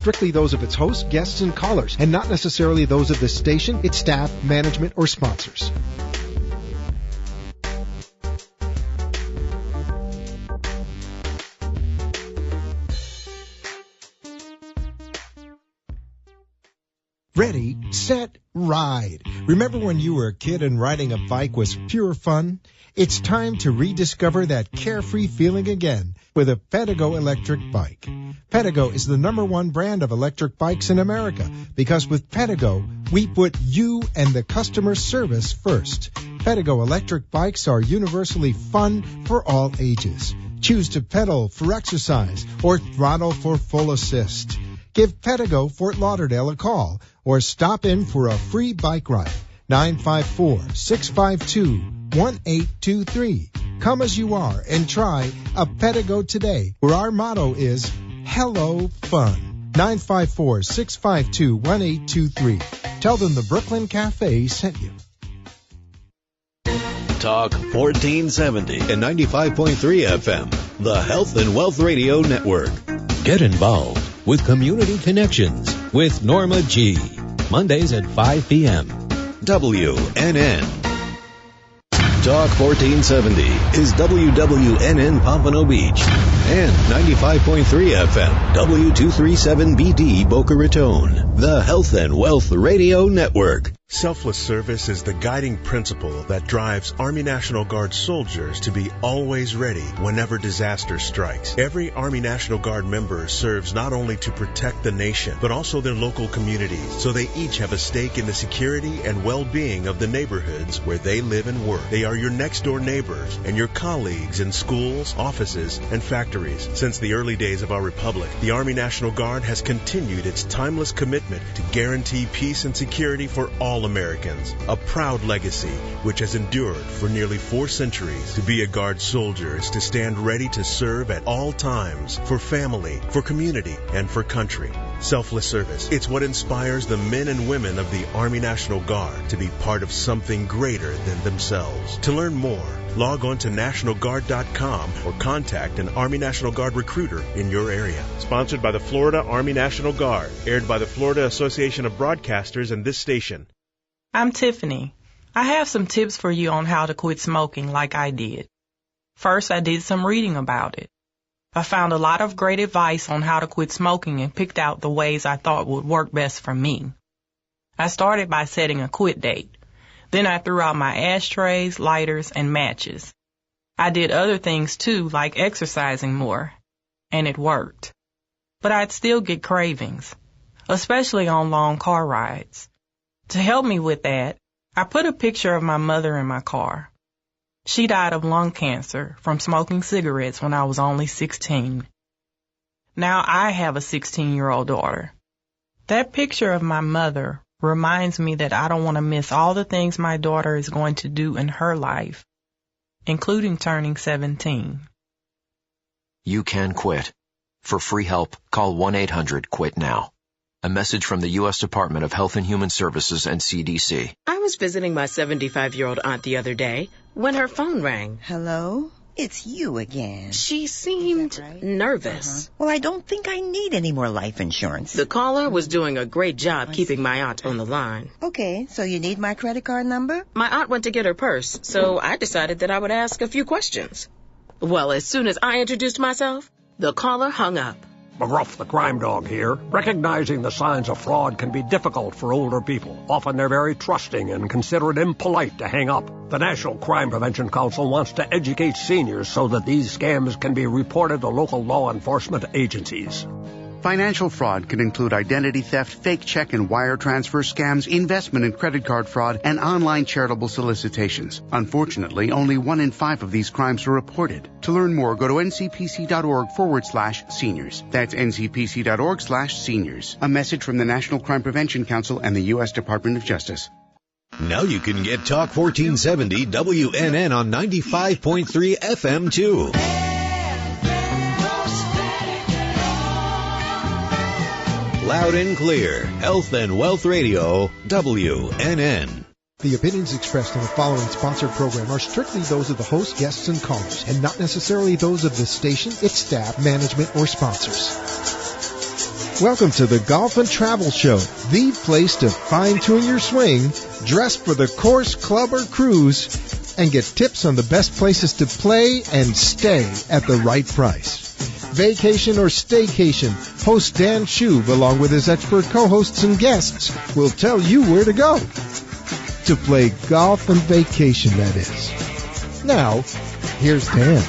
strictly those of its hosts, guests, and callers, and not necessarily those of the station, its staff, management, or sponsors. Ready, set, ride. Remember when you were a kid and riding a bike was pure fun? It's time to rediscover that carefree feeling again with a Pedego electric bike. Pedego is the #1 brand of electric bikes in America because with Pedego, we put you and the customer service first. Pedego electric bikes are universally fun for all ages. Choose to pedal for exercise or throttle for full assist. Give Pedego Fort Lauderdale a call or stop in for a free bike ride. 954-652-1823. Come as you are and try a Pedego today, where our motto is Hello Fun. 954-652-1823. Tell them the Brooklyn Cafe sent you. Talk 1470 and 95.3 FM, the Health and Wealth Radio Network. Get involved with Community Connections with Norma G. Mondays at 5 p.m. WNN. Talk 1470 is WWNN Pompano Beach and 95.3 FM W237BD Boca Raton, the Health and Wealth Radio Network. Selfless service is the guiding principle that drives Army National Guard soldiers to be always ready whenever disaster strikes. Every Army National Guard member serves not only to protect the nation, but also their local communities, so they each have a stake in the security and well-being of the neighborhoods where they live and work. They are your next-door neighbors and your colleagues in schools, offices, and factories. Since the early days of our republic, the Army National Guard has continued its timeless commitment to guarantee peace and security for all Americans, a proud legacy which has endured for nearly 4 centuries. To be a Guard soldier is to stand ready to serve at all times for family, for community, and for country. Selfless service, it's what inspires the men and women of the Army National Guard to be part of something greater than themselves. To learn more, log on to NationalGuard.com or contact an Army National Guard recruiter in your area. Sponsored by the Florida Army National Guard. Aired by the Florida Association of Broadcasters and this station. I'm Tiffany. I have some tips for you on how to quit smoking like I did. First, I did some reading about it. I found a lot of great advice on how to quit smoking and picked out the ways I thought would work best for me. I started by setting a quit date. Then I threw out my ashtrays, lighters, and matches. I did other things too, like exercising more, and it worked. But I'd still get cravings, especially on long car rides. To help me with that, I put a picture of my mother in my car. She died of lung cancer from smoking cigarettes when I was only 16. Now I have a 16-year-old daughter. That picture of my mother reminds me that I don't want to miss all the things my daughter is going to do in her life, including turning 17. You can quit. For free help, call 1-800-QUIT-NOW. A message from the U.S. Department of Health and Human Services and CDC. I was visiting my 75-year-old aunt the other day when her phone rang. Hello? It's you again. She seemed nervous. Well, I don't think I need any more life insurance. The caller was doing a great job keeping my aunt on the line. Okay, so you need my credit card number? My aunt went to get her purse, so I decided that I would ask a few questions. Well, as soon as I introduced myself, the caller hung up. McGruff, the crime dog here. Recognizing the signs of fraud can be difficult for older people. Often they're very trusting and consider it impolite to hang up. The National Crime Prevention Council wants to educate seniors so that these scams can be reported to local law enforcement agencies. Financial fraud can include identity theft, fake check and wire transfer scams, investment and credit card fraud, and online charitable solicitations. Unfortunately, only 1 in 5 of these crimes are reported. To learn more, go to ncpc.org/seniors. That's ncpc.org/seniors. A message from the National Crime Prevention Council and the U.S. Department of Justice. Now you can get Talk 1470 WNN on 95.3 FM too. Loud and clear, Health and Wealth Radio, WNN. The opinions expressed in the following sponsored program are strictly those of the host, guests, and callers, and not necessarily those of the station, its staff, management, or sponsors. Welcome to the Golf and Travel Show, the place to fine-tune your swing, dress for the course, club, or cruise, and get tips on the best places to play and stay at the right price. Vacation or staycation, host Dan Schub, along with his expert co-hosts and guests, will tell you where to go. To play golf and vacation, that is. Now, here's Dan.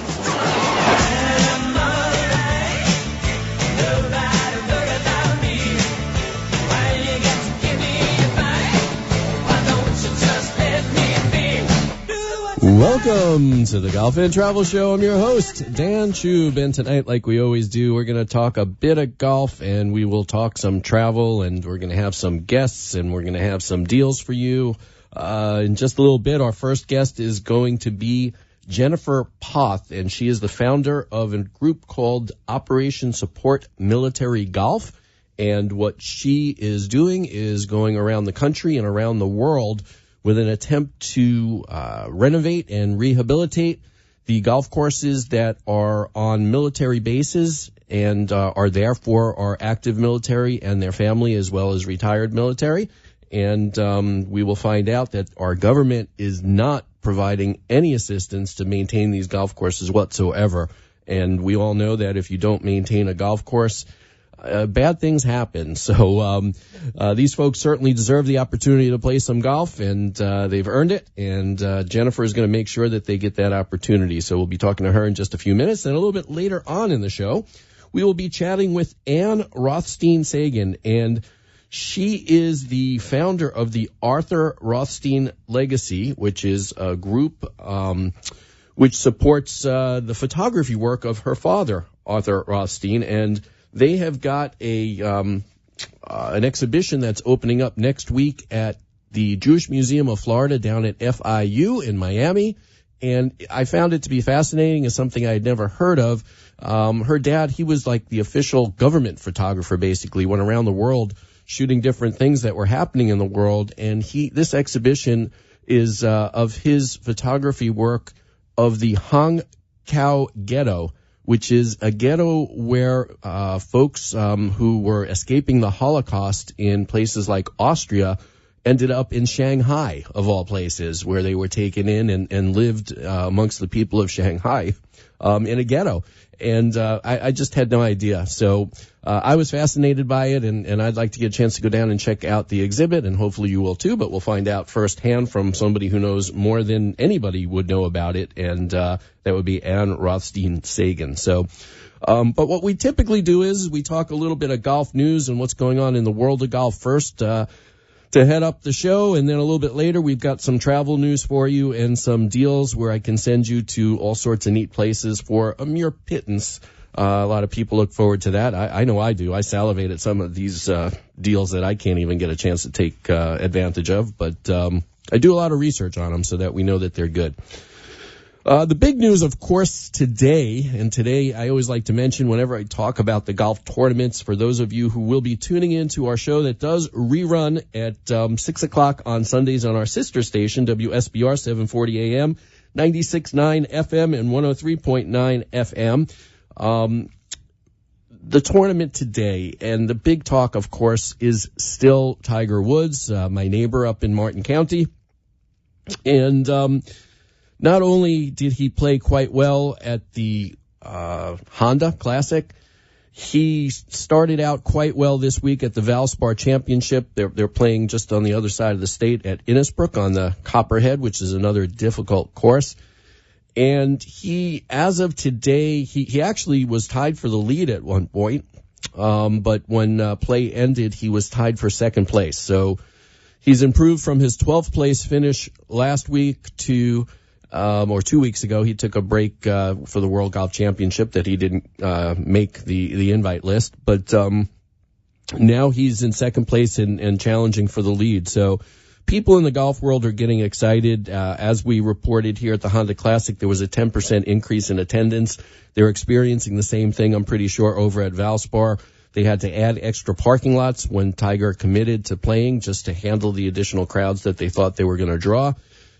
Welcome to the Golf and Travel Show. I'm your host, Dan Schub, and tonight, like we always do, we're going to talk a bit of golf, and we will talk some travel, and we're going to have some guests, and we're going to have some deals for you. In just a little bit, our first guest is going to be Jennifer Poth, and she is the founder of a group called Operation Support Military Golf, and what she is doing is going around the country and around the world with an attempt to renovate and rehabilitate the golf courses that are on military bases and are there for our active military and their family as well as retired military. And we will find out that our government is not providing any assistance to maintain these golf courses whatsoever. And we all know that if you don't maintain a golf course, bad things happen. So these folks certainly deserve the opportunity to play some golf, and they've earned it. And Jennifer is going to make sure that they get that opportunity. So we'll be talking to her in just a few minutes. And a little bit later on in the show, we will be chatting with Ann Rothstein-Sagan. And she is the founder of the Arthur Rothstein Legacy, which is a group which supports the photography work of her father, Arthur Rothstein. And they have got an exhibition that's opening up next week at the Jewish Museum of Florida down at FIU in Miami. And I found it to be fascinating as something I had never heard of. Her dad, he was like the official government photographer, basically, went around the world shooting different things that were happening in the world. And this exhibition is of his photography work of the Hong Kau Ghetto, which is a ghetto where folks who were escaping the Holocaust in places like Austria ended up in Shanghai, of all places, where they were taken in and lived amongst the people of Shanghai in a ghetto. And I just had no idea. So I was fascinated by it, and I'd like to get a chance to go down and check out the exhibit, and hopefully you will too, but we'll find out firsthand from somebody who knows more than anybody would know about it, and that would be Ann Rothstein-Sagan. So, but what we typically do is we talk a little bit of golf news and what's going on in the world of golf first to head up the show, and then a little bit later we've got some travel news for you and some deals where I can send you to all sorts of neat places for a mere pittance. A lot of people look forward to that. I know I do. I salivate at some of these deals that I can't even get a chance to take advantage of, but I do a lot of research on them so that we know that they're good. The big news, of course, today, and today I always like to mention whenever I talk about the golf tournaments, for those of you who will be tuning in to our show that does rerun at 6 o'clock on Sundays on our sister station, WSBR 740 AM, 96.9 FM, and 103.9 FM. The tournament today, and the big talk, of course, is still Tiger Woods, my neighbor up in Martin County. And not only did he play quite well at the Honda Classic, he started out quite well this week at the Valspar Championship. They're playing just on the other side of the state at Innisbrook on the Copperhead, which is another difficult course. And he, as of today, he actually was tied for the lead at one point, but when play ended, he was tied for second place. So he's improved from his 12th place finish last week to or 2 weeks ago. He took a break for the World Golf Championship that he didn't make the invite list, but now he's in second place and challenging for the lead. So people in the golf world are getting excited. As we reported here at the Honda Classic, there was a 10% increase in attendance. They're experiencing the same thing, I'm pretty sure, over at Valspar. They had to add extra parking lots when Tiger committed to playing just to handle the additional crowds that they thought they were going to draw.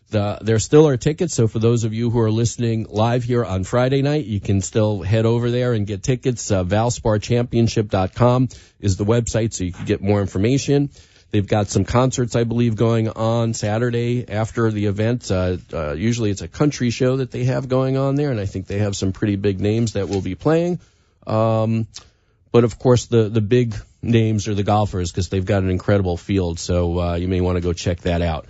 There still are tickets, so for those of you who are listening live here on Friday night, you can still head over there and get tickets. Valsparchampionship.com is the website, so you can get more information. They've got some concerts, I believe, going on Saturday after the event. Usually it's a country show that they have going on there, and I think they have some pretty big names that will be playing. But, of course, the big names are the golfers because they've got an incredible field, so you may want to go check that out.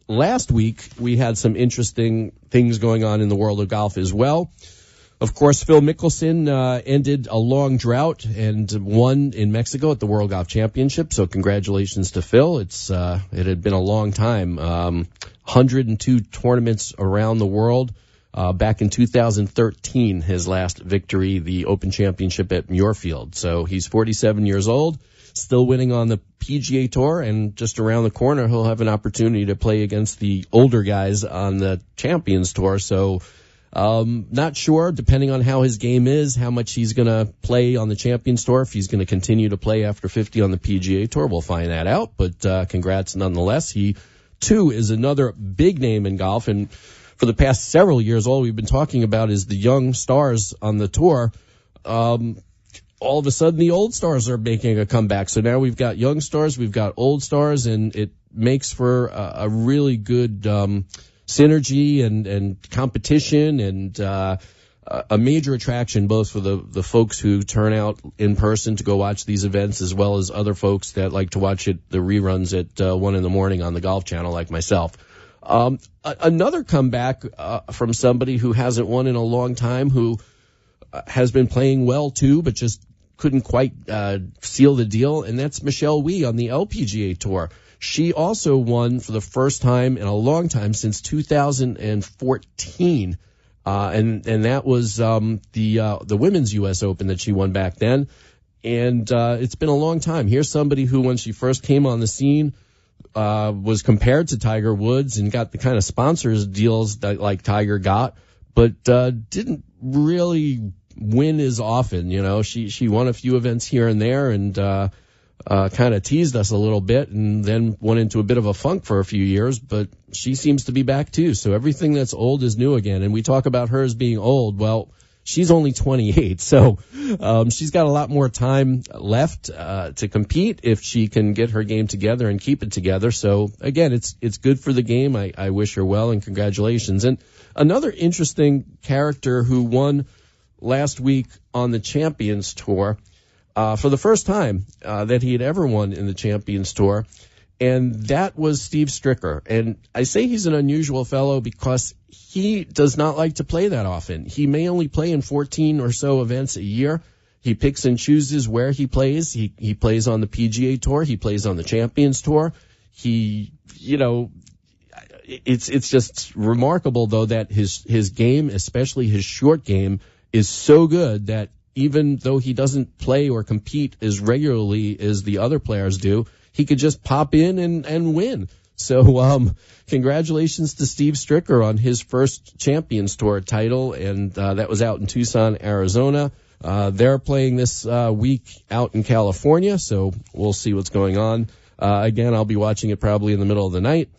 Last week, we had some interesting things going on in the world of golf as well. Of course, Phil Mickelson ended a long drought and won in Mexico at the World Golf Championship, so congratulations to Phil. It had been a long time. 102 tournaments around the world. Back in 2013, his last victory, the Open Championship at Muirfield. So he's 47 years old. Still winning on the PGA Tour, and just around the corner, he'll have an opportunity to play against the older guys on the Champions Tour. So, not sure, depending on how his game is, how much he's going to play on the Champions Tour. If he's going to continue to play after 50 on the PGA Tour, we'll find that out. But, congrats nonetheless. He, too, is another big name in golf. And for the past several years, all we've been talking about is the young stars on the tour. All of a sudden the old stars are making a comeback. So now we've got young stars, we've got old stars, and it makes for a really good synergy and competition and a major attraction both for the folks who turn out in person to go watch these events as well as other folks that like to watch the reruns at 1 a.m. on the Golf Channel like myself. Another comeback from somebody who hasn't won in a long time, who has been playing well too, but just couldn't quite seal the deal, and that's Michelle Wie on the LPGA Tour. She also won for the first time in a long time, since 2014, and that was the Women's U.S. Open that she won back then, and it's been a long time. Here's somebody who, when she first came on the scene, was compared to Tiger Woods and got the kind of sponsors deals that like Tiger got, but didn't really win as often. You know, she won a few events here and there and kind of teased us a little bit, and then went into a bit of a funk for a few years, but she seems to be back too. So everything that's old is new again. And we talk about her as being old. Well, she's only 28, so she's got a lot more time left to compete if she can get her game together and keep it together. So again, it's good for the game. I wish her well and congratulations. And another interesting character who won last week on the Champions Tour for the first time that he had ever won in the Champions Tour, and that was Steve Stricker. And I say he's an unusual fellow because he does not like to play that often. He may only play in 14 or so events a year. He picks and chooses where he plays. He plays on the PGA Tour. He plays on the Champions Tour. It's just remarkable, though, that his game, especially his short game, is so good that even though he doesn't play or compete as regularly as the other players do, he could just pop in and win. So congratulations to Steve Stricker on his first Champions Tour title, and that was out in Tucson, Arizona. They're playing this week out in California, so we'll see what's going on. Again, I'll be watching it probably in the middle of the night,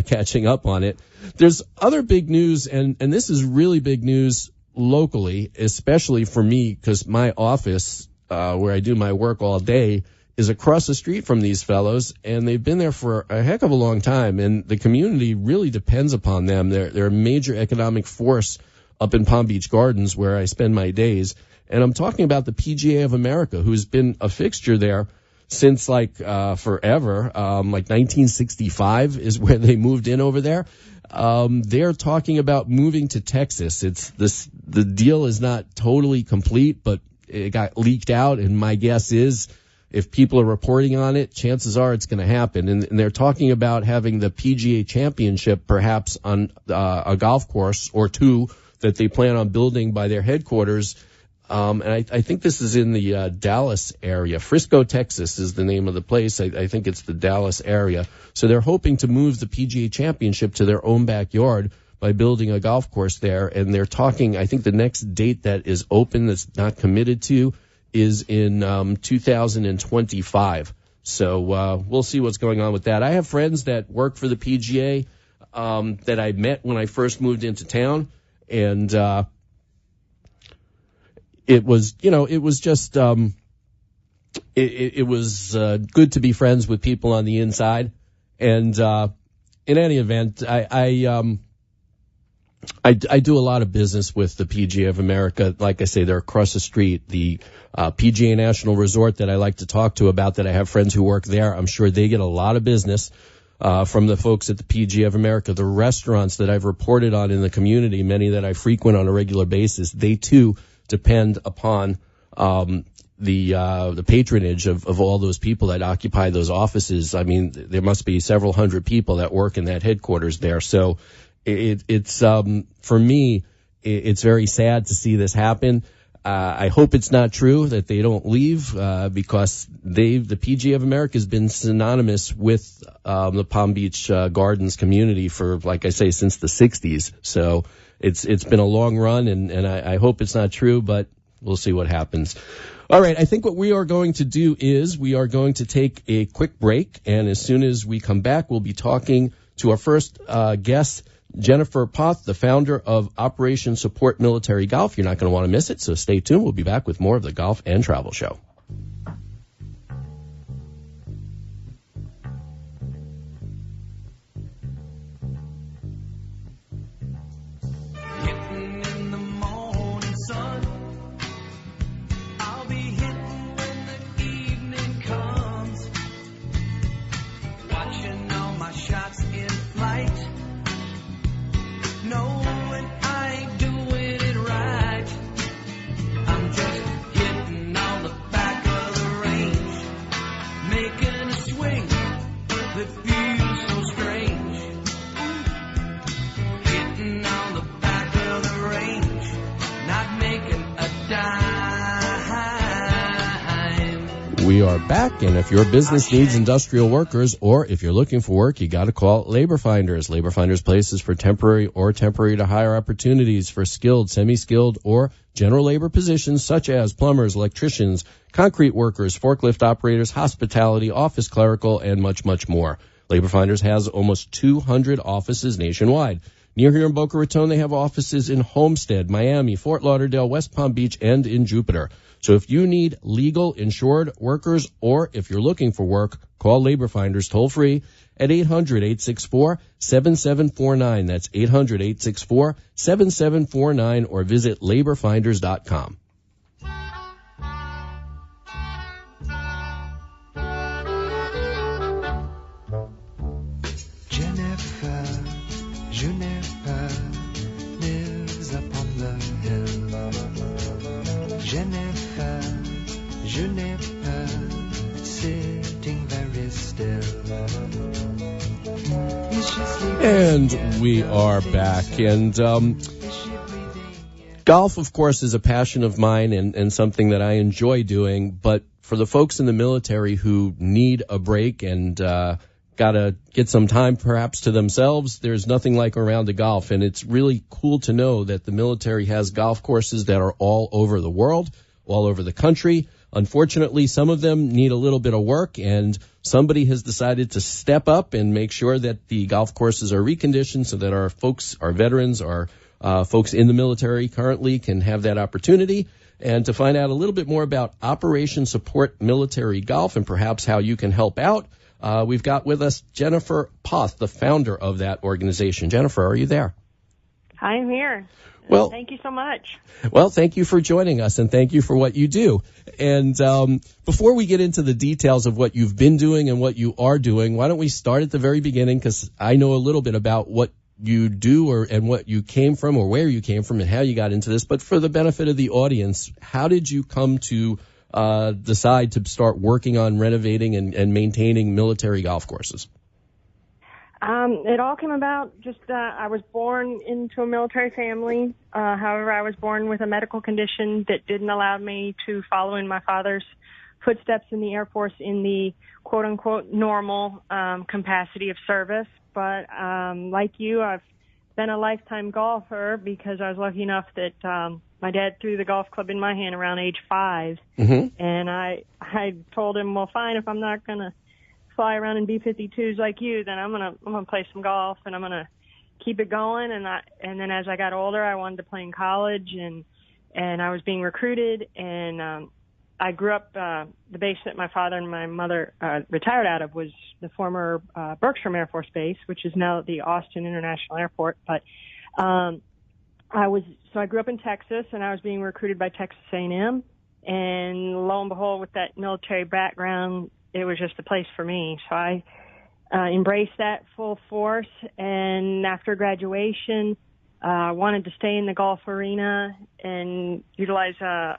catching up on it. There's other big news, and this is really big news locally, especially for me, because my office, where I do my work all day, is across the street from these fellows, and they've been there for a heck of a long time, and the community really depends upon them. They're a major economic force up in Palm Beach Gardens, where I spend my days. And I'm talking about the PGA of America, who's been a fixture there since forever. Like 1965 is where they moved in over there. They're talking about moving to Texas. The deal is not totally complete, but it got leaked out, and my guess is if people are reporting on it, chances are it's going to happen. And they're talking about having the PGA Championship perhaps on a golf course or two that they plan on building by their headquarters. And I think this is in the Dallas area. Frisco, Texas is the name of the place. I think it's the Dallas area. So they're hoping to move the PGA Championship to their own backyard by building a golf course there. And they're talking, I think the next date that is open that's not committed to is in 2025. So we'll see what's going on with that. I have friends that work for the PGA. that I met when I first moved into town, and it was just it was good to be friends with people on the inside. And in any event, I do a lot of business with the PGA of America. Like I say, they're across the street. The PGA National Resort that I like to talk to about, that I have friends who work there, I'm sure they get a lot of business from the folks at the PGA of America. The restaurants that I've reported on in the community, many that I frequent on a regular basis, they too depend upon the patronage of all those people that occupy those offices. I mean, there must be several hundred people that work in that headquarters there. So it's for me, it's very sad to see this happen. I hope it's not true that they don't leave, because the PGA of America has been synonymous with the Palm Beach Gardens community for, like I say, since the 60s. So it's been a long run, and I hope it's not true, but we'll see what happens. All right, I think what we are going to do is we are going to take a quick break, and as soon as we come back, we'll be talking to our first guest, Jennifer Poth, the founder of Operation Support Military Golf. You're not going to want to miss it, so stay tuned. We'll be back with more of the Golf and Travel Show. We are back, and if your business needs industrial workers, or if you're looking for work, you got to call Labor Finders. Labor Finders places for temporary or temporary to hire opportunities for skilled, semi-skilled, or general labor positions such as plumbers, electricians, concrete workers, forklift operators, hospitality, office clerical, and much, much more. Labor Finders has almost 200 offices nationwide. Near here in Boca Raton, they have offices in Homestead, Miami, Fort Lauderdale, West Palm Beach, and in Jupiter. So if you need legal insured workers, or if you're looking for work, call Labor Finders toll free at 800-864-7749. That's 800-864-7749, or visit laborfinders.com. Jennifer lives upon the hill. Jennifer, sitting very still. And we are back. And golf, of course, is a passion of mine and something that I enjoy doing. But for the folks in the military who need a break and got to get some time perhaps to themselves, there's nothing like a round of golf. And it's really cool to know that the military has golf courses that are all over the world, all over the country. Unfortunately, some of them need a little bit of work, and somebody has decided to step up and make sure that the golf courses are reconditioned so that our folks, our veterans, our folks in the military currently can have that opportunity. And to find out a little bit more about Operation Support Military Golf and perhaps how you can help out, we've got with us Jennifer Poth, the founder of that organization. Jennifer, are you there? I'm here. Well, thank you so much. Well, thank you for joining us, and thank you for what you do. And before we get into the details of what you've been doing and what you are doing, why don't we start at the very beginning, because I know a little bit about what you do and what you came from, or where you came from and how you got into this. But for the benefit of the audience, how did you come to decide to start working on renovating and maintaining military golf courses? It all came about just, I was born into a military family. However, I was born with a medical condition that didn't allow me to follow in my father's footsteps in the Air Force in the quote unquote normal, capacity of service. But, like you, I've been a lifetime golfer because I was lucky enough that, my dad threw the golf club in my hand around age 5. Mm-hmm. And I told him, well, fine, if I'm not going to fly around in B-52s like you, then I'm gonna play some golf, and I'm gonna keep it going. And then as I got older, I wanted to play in college, and I was being recruited. And I grew up, the base that my father and my mother retired out of was the former Bergstrom Air Force Base, which is now the Austin International Airport. But I grew up in Texas, and I was being recruited by Texas A&M. And lo and behold, with that military background, it was just the place for me. So I embraced that full force. And after graduation, I wanted to stay in the golf arena and utilize a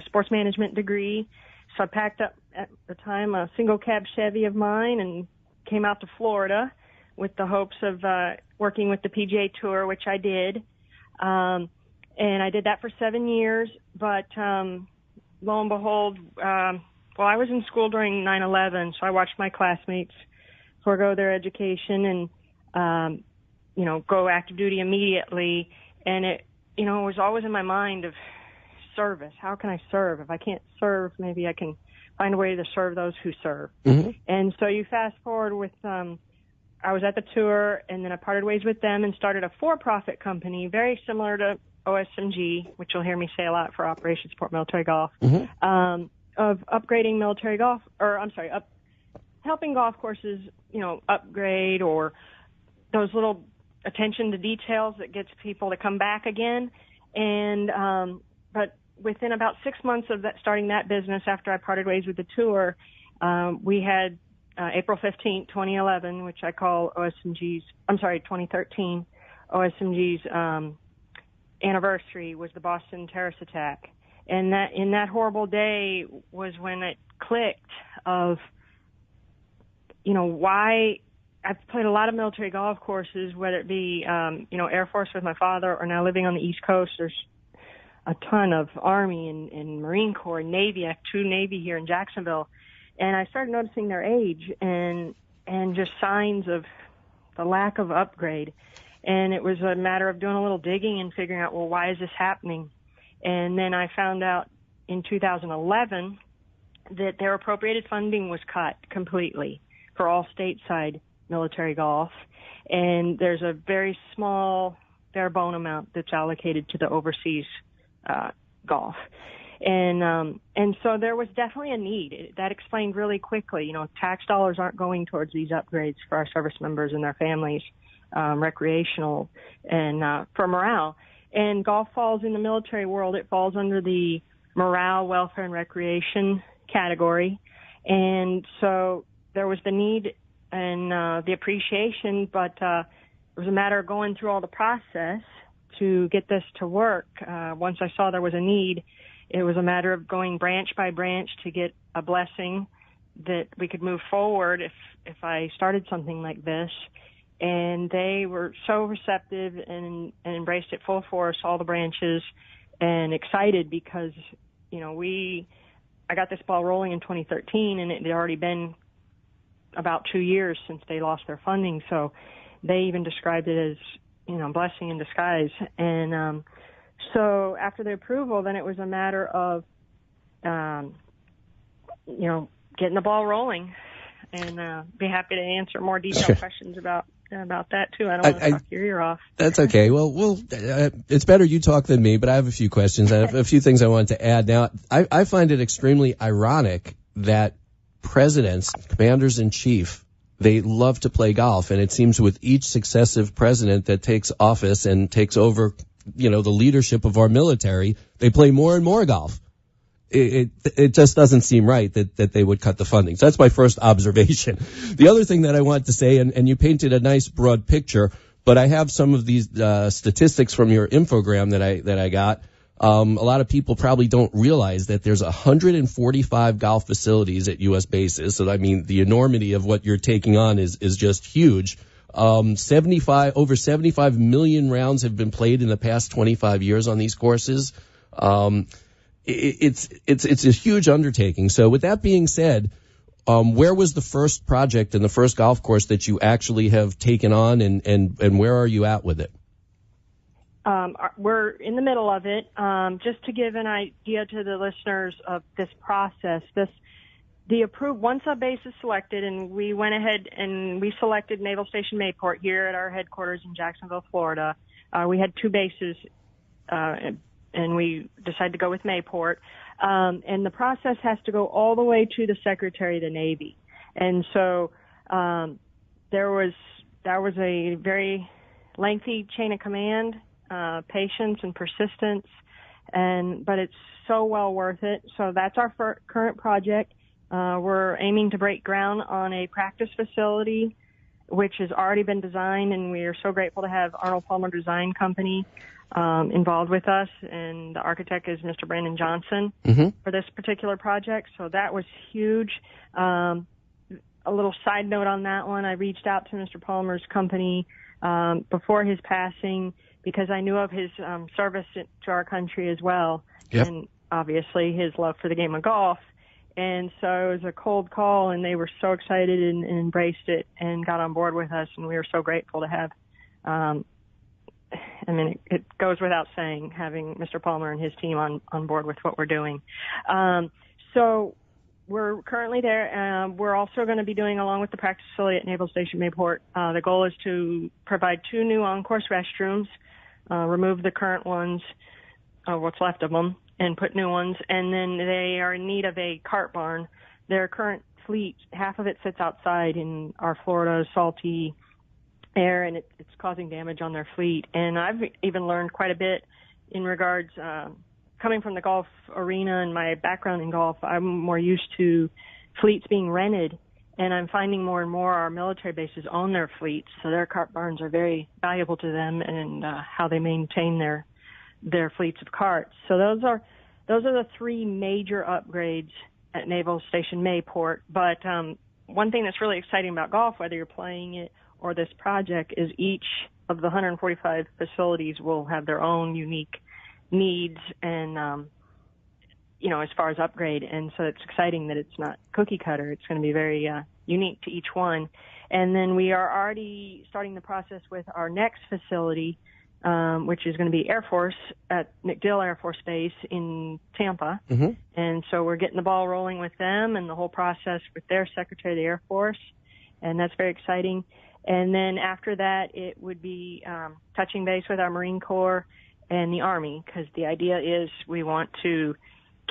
sports management degree. So I packed up at the time a single cab Chevy of mine and came out to Florida with the hopes of working with the PGA Tour, which I did. And I did that for 7 years, but lo and behold, I was in school during 9/11, so I watched my classmates forego their education and, go active duty immediately. And it was always in my mind of service. How can I serve? If I can't serve, maybe I can find a way to serve those who serve. Mm-hmm. And so you fast forward with, I was at the tour, and then I parted ways with them and started a for-profit company, very similar to OSMG, which you'll hear me say a lot for Operation Support Military Golf, of upgrading military golf, helping golf courses, upgrade, or those little attention to details that gets people to come back again. And but within about 6 months of starting that business, after I parted ways with the tour, we had April 15th, 2011, which I call 2013, OSMG's anniversary was the Boston terrorist attack. And that horrible day was when it clicked of, why I've played a lot of military golf courses, whether it be, Air Force with my father, or now living on the East Coast. There's a ton of Army and Marine Corps and Navy. I have 2 Navy here in Jacksonville. And I started noticing their age and just signs of the lack of upgrade. And it was a matter of doing a little digging and figuring out, well, why is this happening? And then I found out in 2011 that their appropriated funding was cut completely for all stateside military golf. And there's a very small, bare bone amount that's allocated to the overseas golf. And so there was definitely a need. That explained really quickly. Tax dollars aren't going towards these upgrades for our service members and their families, recreational and for morale. And golf falls in the military world. It falls under the morale, welfare, and recreation category. And so there was the need and the appreciation, but it was a matter of going through all the process to get this to work. Once I saw there was a need, it was a matter of going branch by branch to get a blessing that we could move forward if I started something like this. And they were so receptive and embraced it full force, all the branches, and excited because, I got this ball rolling in 2013, and it had already been about 2 years since they lost their funding. So they even described it as, blessing in disguise. And so after the approval, then it was a matter of, getting the ball rolling. And be happy to answer more detailed questions about that too. I don't want to talk your ear off. That's okay. Well, it's better you talk than me, but I have a few questions. I have a few things I want to add. Now, I find it extremely ironic that presidents, commanders-in-chief, they love to play golf, and it seems with each successive president that takes office and takes over, the leadership of our military, they play more and more golf. It just doesn't seem right that they would cut the funding. So that's my first observation. The other thing that I want to say, and you painted a nice broad picture, but I have some of these statistics from your infogram that I got. A lot of people probably don't realize that there's 145 golf facilities at U.S. bases. So, the enormity of what you're taking on is just huge. Over 75 million rounds have been played in the past 25 years on these courses. It's a huge undertaking. So with that being said, where was the first project and the first golf course that you actually have taken on, and where are you at with it? We're in the middle of it. Just to give an idea to the listeners of this process, once a base is selected, and we went ahead and we selected Naval Station Mayport here at our headquarters in Jacksonville, Florida. We had 2 bases, and we decided to go with Mayport. And the process has to go all the way to the Secretary of the Navy. And so there was a very lengthy chain of command, patience and persistence, but it's so well worth it. So that's our current project. We're aiming to break ground on a practice facility, which has already been designed, and we are so grateful to have Arnold Palmer Design Company involved with us, and the architect is Mr. Brandon Johnson for this particular project. So that was huge. A little side note on that one, I reached out to Mr. Palmer's company before his passing because I knew of his service to our country as well, and obviously his love for the game of golf. And so it was a cold call, and they were so excited and embraced it and got on board with us, and we were so grateful to have, it goes without saying, having Mr. Palmer and his team on board with what we're doing. So we're currently there. We're also going to be doing, along with the practice facility at Naval Station Mayport, the goal is to provide 2 new on-course restrooms, remove the current ones, what's left of them, and put new ones, and then they are in need of a cart barn. Their current fleet, half of it sits outside in our Florida salty air, and it's causing damage on their fleet. And I've even learned quite a bit in regards, coming from the golf arena and my background in golf, I'm more used to fleets being rented, and I'm finding more and more our military bases own their fleets, so their cart barns are very valuable to them and how they maintain their fleets of carts. So those are the 3 major upgrades at Naval Station Mayport. But one thing that's really exciting about golf, whether you're playing it or this project, is each of the 145 facilities will have their own unique needs and, as far as upgrade. And so it's exciting that it's not cookie cutter. It's going to be very unique to each one. And then we are already starting the process with our next facility, which is going to be Air Force at MacDill Air Force Base in Tampa. And so we're getting the ball rolling with them and the whole process with their Secretary of the Air Force, and that's very exciting. And then after that, it would be touching base with our Marine Corps and the Army, because the idea is we want to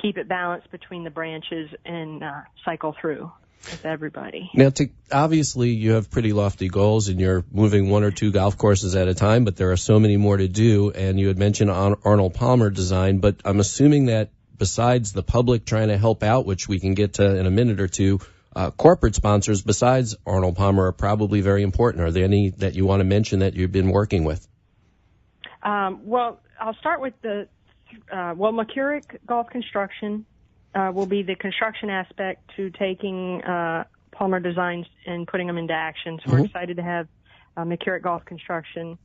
keep it balanced between the branches and cycle through with everybody. Now, obviously, you have pretty lofty goals, and you're moving 1 or 2 golf courses at a time, but there are so many more to do. And you had mentioned Arnold Palmer Design, but I'm assuming that besides the public trying to help out, which we can get to in a minute or two, corporate sponsors besides Arnold Palmer are probably very important. Are there any that you want to mention that you've been working with? Well, I'll start with McCurrick Golf Construction will be the construction aspect to taking Palmer Designs and putting them into action. So we're excited to have McCurrick Golf Construction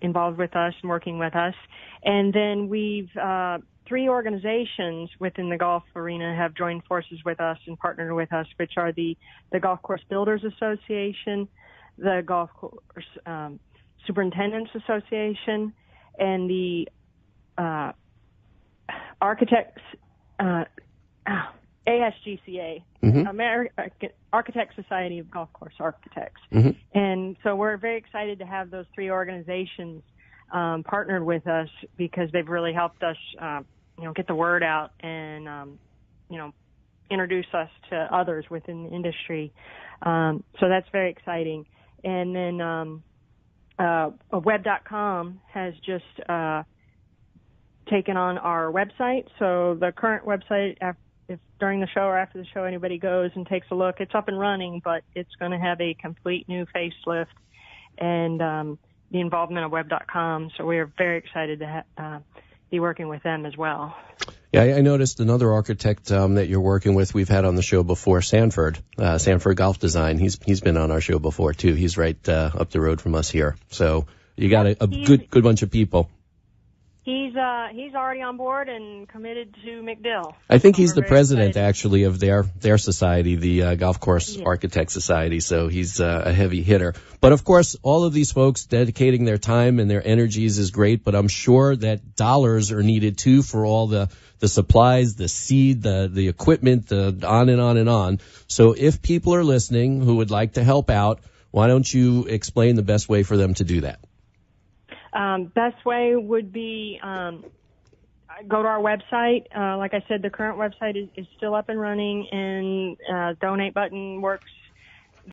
involved with us and working with us. And then we've 3 organizations within the golf arena have joined forces with us and partnered with us, which are the Golf Course Builders Association, the Golf Course Superintendents Association, and the Architects ASGCA, American Architect Society of Golf Course Architects. And so we're very excited to have those 3 organizations partnered with us, because they've really helped us, get the word out and, introduce us to others within the industry. So that's very exciting. And then Web.com has just taken on our website. So the current website, if during the show or after the show anybody goes and takes a look, it's up and running, but it's going to have a complete new facelift and the involvement of Web.com. So we are very excited to be working with them as well. Yeah, I noticed another architect that you're working with. We've had on the show before, Sanford Golf Design. He's been on our show before too. He's right up the road from us here. So you got a good bunch of people. He's already on board and committed to McDill. I think he's We're the very president, excited. actually, of their society, the Golf Course Architect Society, so he's a heavy hitter. But, of course, all of these folks dedicating their time and their energies is great, but I'm sure that dollars are needed, too, for all the supplies, the seed, the equipment, the on and on and on. So if people are listening who would like to help out, why don't you explain the best way for them to do that? Best way would be go to our website. Like I said, the current website is still up and running, and donate button works